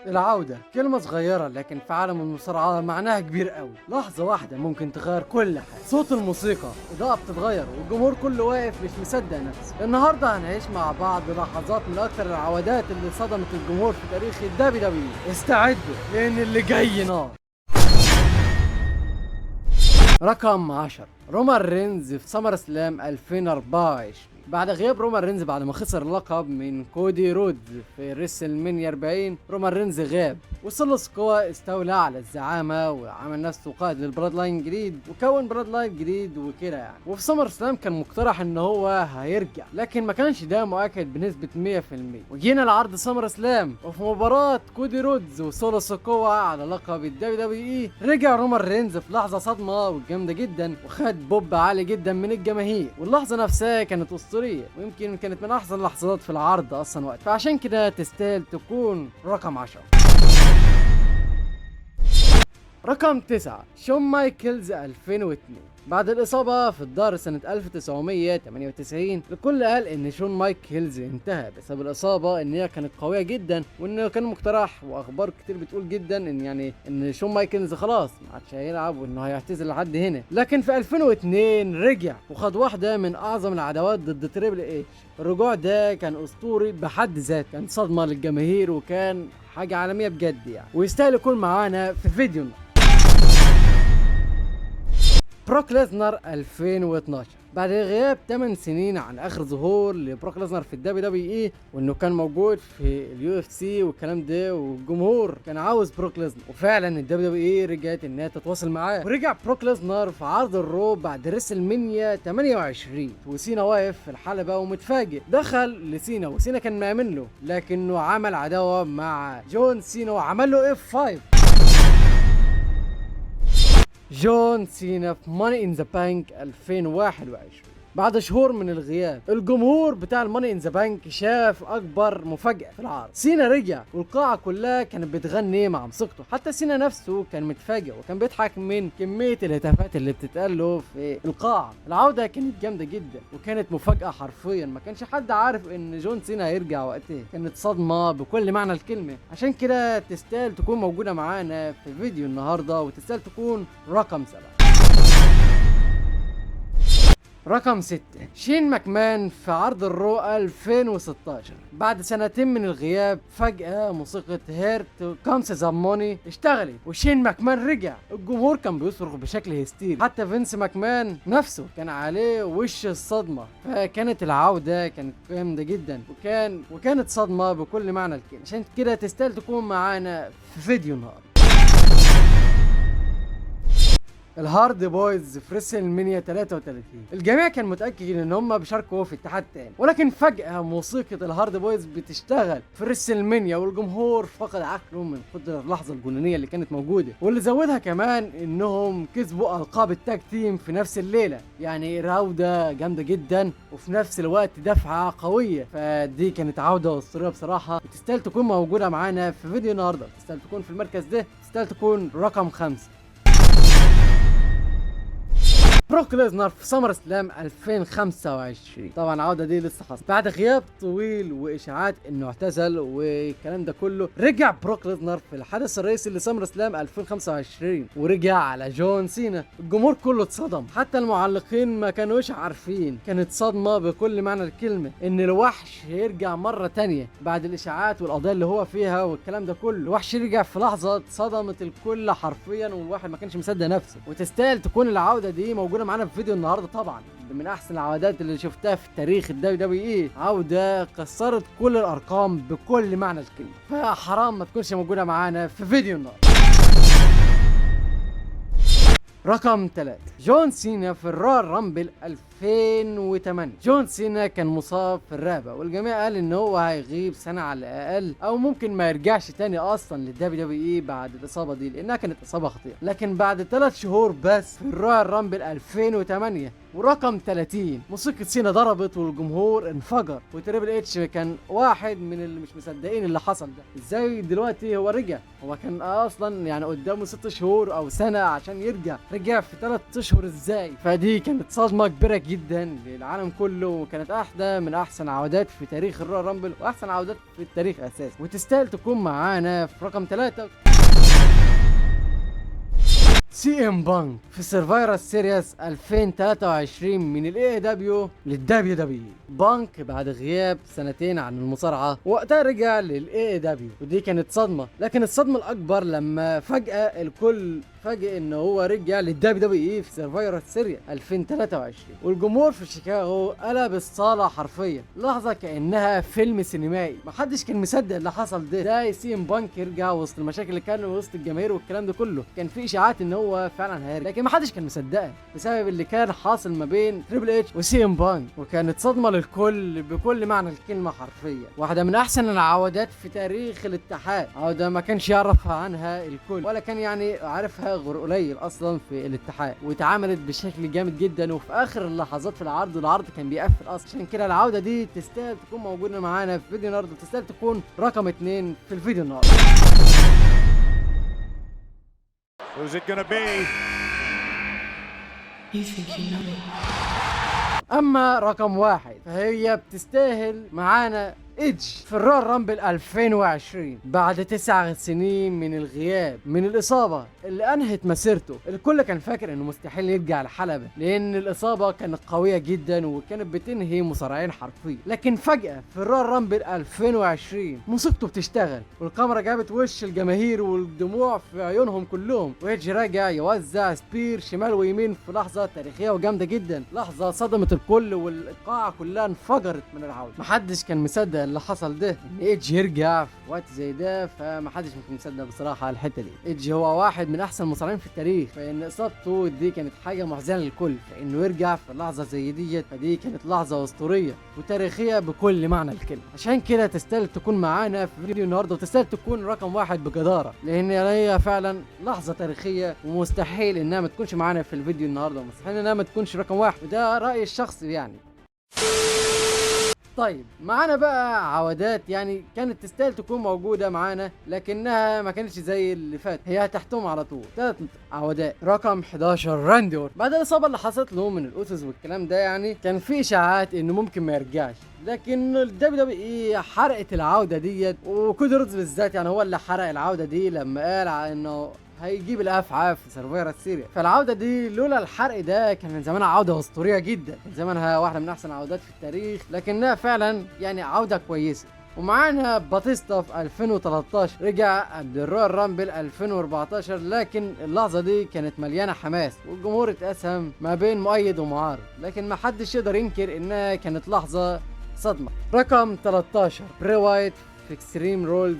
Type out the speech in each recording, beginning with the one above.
العودة كلمة صغيرة لكن في عالم المصارعة معناها كبير قوي. لحظة واحدة ممكن تغير كل حاجة. صوت الموسيقى، إضاءة بتتغير، والجمهور كله واقف مش مصدق نفسه. النهاردة هنعيش مع بعض لحظات من أكتر العودات اللي صدمت الجمهور في تاريخ الدبليو دبليو. استعدوا لأن اللي جاي نار. رقم 10 رومان رينز في سمر سلام 2024. بعد غياب رومان رينز بعد ما خسر اللقب من كودي رودز في ريسل مانيا 40، رومان رينز غاب وسولو سكوا استولى على الزعامة وعمل نفسه قائد للبراد لاين جديد وكون براد لاين جديد وكده يعني. وفي سمر سلام كان مقترح ان هو هيرجع، لكن ما كانش ده مؤكد بنسبة 100%. وجينا لعرض سمر سلام، وفي مباراة كودي رودز وسولو سكوا على لقب الدبليو دبليو اي، رجع رومان رينز في لحظة صدمة وجامدة جدا وخد بوب عالي جدا من الجماهير، واللحظة نفسها كانت أسطورية ويمكن كانت من احسن اللحظات في العرض اصلا وقت، فعشان كده تستاهل تكون رقم 10. رقم 9 شون مايكلز 2002. بعد الإصابة في الظهر سنة 1998، الكل قال إن شون مايكلز انتهى بسبب الإصابة، إن هي كانت قوية جدا وإنه كان مقترح، وأخبار كتير بتقول جدا إن شون مايكلز خلاص ما عادش هيلعب وإنه هيعتزل لحد هنا. لكن في 2002 رجع وخد واحدة من أعظم العداوات ضد تريبل اتش. الرجوع ده كان أسطوري بحد ذاته، كان صدمة للجماهير وكان حاجة عالمية بجد يعني، ويستاهل يكون معانا في فيديو. بروك ليزنر 2012. بعد غياب 8 سنين عن اخر ظهور لبروك ليزنر في الدبليو دبليو اي، وانه كان موجود في اليو اف سي والكلام ده، والجمهور كان عاوز بروك ليزنر، وفعلا الدبليو دبليو اي رجعت انها تتواصل معاه، ورجع بروك ليزنر في عرض الرو بعد ريسل مانيا 28 وسينا واقف في الحلبة ومتفاجئ. دخل لسينا وسينا كان مأمن له، لكنه عمل عداوة مع جون سينا وعمل له اف 5. جون سينا في ماني ان ذا بانك 2021. بعد شهور من الغياب، الجمهور بتاع الماني ان ذا بانك شاف اكبر مفاجأة في العرض. سينا رجع والقاعة كلها كانت بتغني مع موسيقته، حتى سينا نفسه كان متفاجئ وكان بيضحك من كمية الهتافات اللي بتتقال له في القاعة. العودة كانت جامدة جدا وكانت مفاجأة حرفيا، ما كانش حد عارف ان جون سينا هيرجع وقتها، كانت صدمة بكل معنى الكلمة. عشان كده تستاهل تكون موجودة معانا في فيديو النهاردة، وتستاهل تكون رقم 7. رقم 6 شين ماكمان في عرض الرو 2016. بعد سنتين من الغياب، فجأة موسيقى هيرت كامس ذا موني اشتغلت وشين ماكمان رجع. الجمهور كان بيصرخ بشكل هستيري، حتى فينس ماكمان نفسه كان عليه وش الصدمة. فكانت العودة كانت جامدة جدا وكانت صدمة بكل معنى الكلمة. عشان كده تستاهل تكون معانا في فيديو النهارده. الهارد بويز في ريسل مانيا 33. الجميع كان متاكد ان هم بيشاركوا في اتحاد تاني، ولكن فجاه موسيقى الهارد بويز بتشتغل في ريسل مانيا والجمهور فقد عقله من قدر اللحظه الجنونيه اللي كانت موجوده. واللي زودها كمان انهم كسبوا القاب التاج تيم في نفس الليله، يعني راوده جامده جدا وفي نفس الوقت دفعه قويه. فدي كانت عوده اسطوريه بصراحه، وتستاهل تكون موجوده معانا في فيديو النهارده، تستاهل تكون في المركز ده، تستاهل تكون رقم 5. بروك ليزنر في سمر سلام 2025. طبعا العوده دي لسه حصل بعد غياب طويل واشاعات انه اعتزل والكلام ده كله. رجع بروك ليزنر في الحدث الرئيسي لسمر سلام 2025 ورجع على جون سينا. الجمهور كله اتصدم، حتى المعلقين ما كانوش عارفين. كانت صدمه بكل معنى الكلمه ان الوحش هيرجع مره تانية بعد الاشاعات والقضايا اللي هو فيها والكلام ده كله. الوحش رجع في لحظه صدمت الكل حرفيا، والواحد ما كانش مصدق نفسه. وتستاهل تكون العوده دي موجوده معانا في فيديو النهارده. طبعا من احسن العودات اللي شفتها في تاريخ الدبليو دبليو اي، عوده كسرت كل الارقام بكل معنى الكلمه، فحرام ما تكونش موجوده معانا في فيديو النهارده. رقم 3 جون سينا في الرويال رامبل 2008. جون سينا كان مصاب في الرقبه، والجميع قال ان هو هيغيب سنه على الاقل، او ممكن ما يرجعش تاني اصلا للدبليو دبليو اي بعد الاصابه دي، لانها كانت اصابه خطيره. لكن بعد 3 شهور بس في الرويال رامبل 2008 ورقم 30 موسيقى سينا ضربت والجمهور انفجر، وتريبل اتش كان واحد من اللي مش مصدقين اللي حصل ده. ازاي دلوقتي هو رجع؟ هو كان اصلا يعني قدامه 6 شهور او سنه عشان يرجع، رجع في 3 اشهر ازاي؟ فدي كانت صدمه كبيره جدا للعالم كله، وكانت واحده من احسن عودات في تاريخ الرويال رامبل واحسن عودات في التاريخ اساسا، وتستاهل تكون معانا في رقم 3 سي ام بانك في سرفايفر سيريس 2023 من الاي دبليو للدبليو دبليو. بانك بعد غياب سنتين عن المصارعه وقتها رجع للاي دبليو، ودي كانت صدمه، لكن الصدمه الاكبر لما فجاه الكل فاجئ ان هو رجع للدبليو دبليو اي في سرفايفر سيريس 2023، والجمهور في شيكاغو قلب الصاله حرفيا، لحظه كانها فيلم سينمائي. محدش كان مصدق اللي حصل ده سي ام بانك يرجع وسط المشاكل اللي كانوا وسط الجماهير والكلام ده كله. كان في اشاعات ان هو فعلا هيرجع، لكن محدش كان مصدقها بسبب اللي كان حاصل ما بين تريبل اتش وسي ام بانك، وكانت صدمه للكل بكل معنى الكلمه حرفيا. واحده من احسن العودات في تاريخ الاتحاد، عوده ما كانش يعرف عنها الكل ولا كان يعني عارفها غير قليل اصلا في الاتحاد، واتعملت بشكل جامد جدا وفي اخر اللحظات في العرض، والعرض كان بيقفل اصلا. عشان كده العوده دي تستاهل تكون موجوده معانا في فيديو النهارده، تستاهل تكون رقم 2 في الفيديو النهارده. Who's it gonna be? You think you know me? اما رقم 1 فهي بتستاهل معانا ايدج في الرويال رامبل 2020 بعد 9 سنين من الغياب من الاصابه اللي انهت مسيرته. الكل كان فاكر انه مستحيل يرجع الحلبه لان الاصابه كانت قويه جدا وكانت بتنهي مصارعين حرفيا، لكن فجاه في الرويال رامبل 2020 مصيبته بتشتغل، والكاميرا جابت وش الجماهير والدموع في عيونهم كلهم، وايدج راجع يوزع سبير شمال ويمين في لحظه تاريخيه وجامده جدا، لحظه صدمت الكل والقاعه كلها انفجرت من العوده. محدش كان مصدق اللي حصل ده، ان ايدج يرجع في وقت زي ده، فمحدش ممكن يصدق بصراحه الحته دي. ايدج هو واحد من احسن المصارعين في التاريخ، فان اصابته دي كانت حاجه محزنه للكل، فانه يرجع في لحظه زي ديت فدي كانت لحظه اسطوريه وتاريخيه بكل معنى الكلمه. عشان كده تستاهل تكون معانا في فيديو النهارده، وتستاهل تكون رقم 1 بجداره، لان هي فعلا لحظه تاريخيه ومستحيل انها ما تكونش معانا في الفيديو النهارده، ومستحيل انها ما تكونش رقم 1، وده رايي الشخصي يعني. طيب معانا بقى عودات يعني كانت تستاهل تكون موجودة معانا، لكنها ما كانتش زي اللي فات، هي تحتهم على طول 3 عودات. رقم 11 راندي اورتن، بعد الإصابة اللي حصلت له من الأوتوس والكلام ده يعني كان في إشاعات إنه ممكن ما يرجعش، لكن الدبليو دبليو اي حرقت العودة ديت، وكودي رودز بالذات يعني هو اللي حرق العودة دي لما قال انه هيجيب الافعى في سرفايفر سيريس. فالعوده دي لولا الحرق ده كان من زمانها عوده اسطوريه جدا، من زمانها واحده من احسن العودات في التاريخ، لكنها فعلا يعني عوده كويسه. ومعانا باتيستا في 2013 رجع قبل الرويال رامبل 2014، لكن اللحظه دي كانت مليانه حماس والجمهور اتقسم ما بين مؤيد ومعارض، لكن ما حدش يقدر ينكر انها كانت لحظه صدمه. رقم 13 بري وايت في اكستريم رولز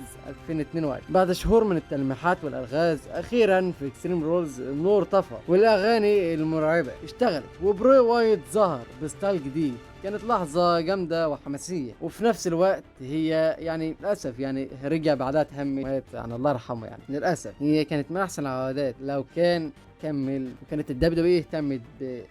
2022، بعد شهور من التلميحات والالغاز اخيرا في اكستريم رولز النور طفى والاغاني المرعبه اشتغلت، وبري وايت ظهر بستايل جديد. كانت لحظة جامدة وحماسية، وفي نفس الوقت هي يعني للأسف يعني رجع بعدها تهمي ومات يعني الله يرحمه. يعني للأسف هي كانت من أحسن العودات لو كان كمل، وكانت الدبليو دبليو اهتمت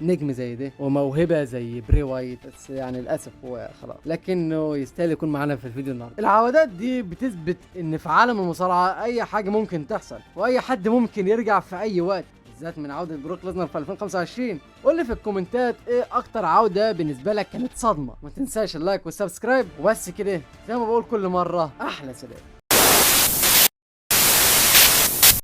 بنجم زي ده وموهبة زي بري وايت، بس يعني للأسف هو خلاص، لكنه يستاهل يكون معانا في الفيديو النهارده. العودات دي بتثبت إن في عالم المصارعة أي حاجة ممكن تحصل، وأي حد ممكن يرجع في أي وقت، بالذات من عودة بروك ليزنر في 2025. قول لي في الكومنتات ايه اكتر عودة بالنسبة لك كانت صدمة، ما تنساش اللايك والسبسكرايب، وبس كده زي ما بقول كل مرة، احلى سلام.